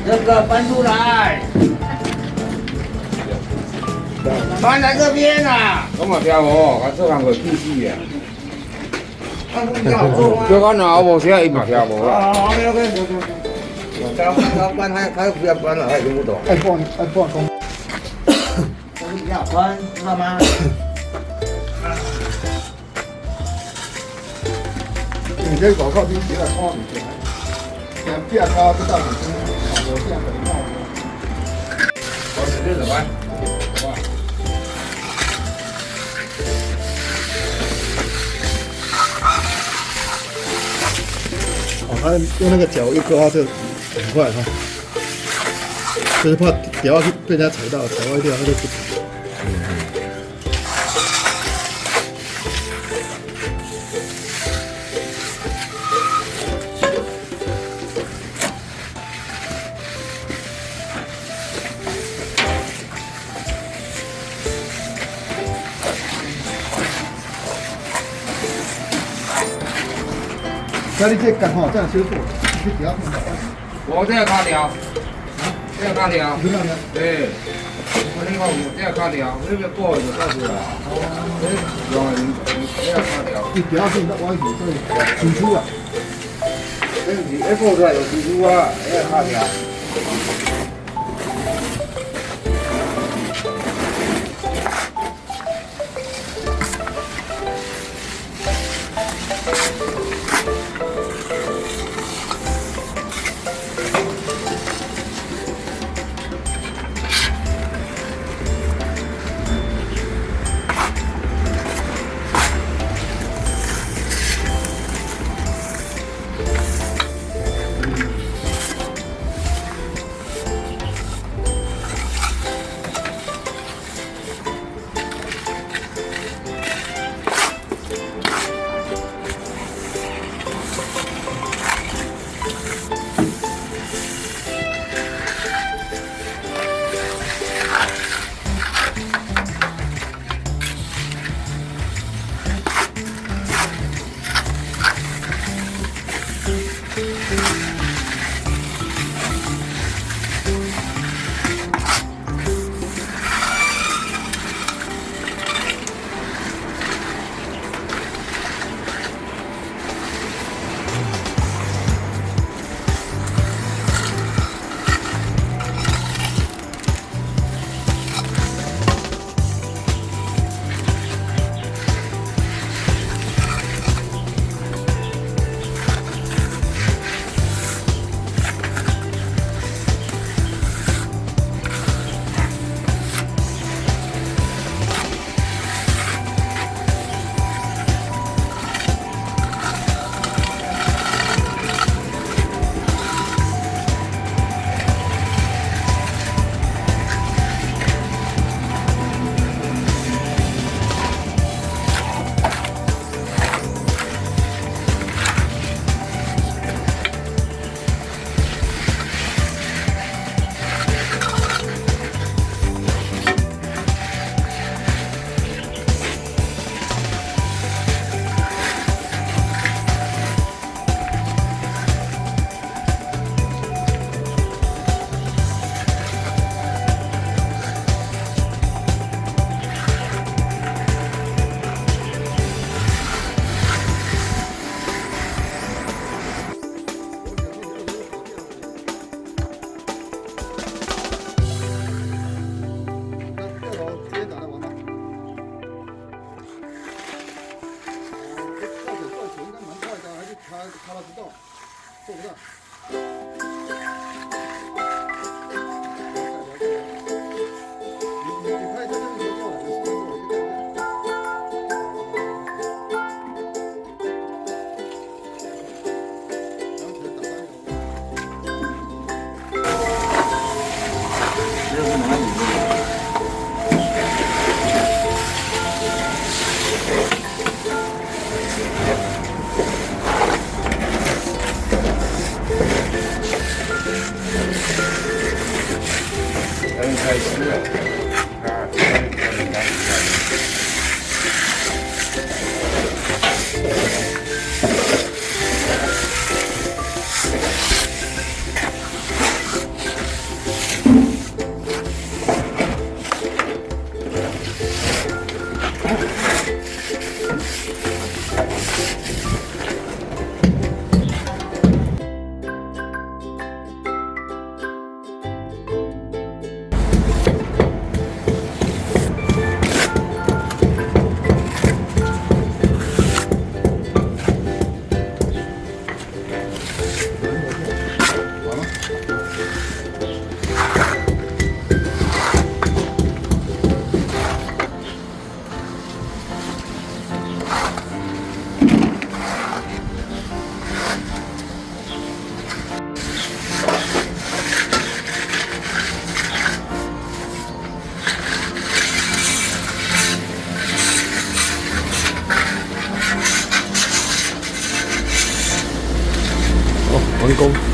这个搬出来，搬来这边啊！咁啊跳喎，我做人個 PC 啊，叫我拿無寫伊嘛跳無啦。好，OK，要搬還不要搬了，還用不懂。按放工。但是比較寬，知道嗎？你可以搞靠邊幾個框起來，兩邊高不到5公分，我這樣的帽子。我直接怎麼辦？哦，他用那個腳一刮就很快哈，就是怕掉下去被人家踩到，踩歪掉他就不。那你這剛好這樣修過，你不要碰到。我這個卡條，這個卡條，不要的。對，我那個我這個卡條，這個過就過去了。用這個卡條。你不要碰到歪骨，這裡突出啊。這個是 F 出來有突出啊，這個卡條。太湿了，啊，完工。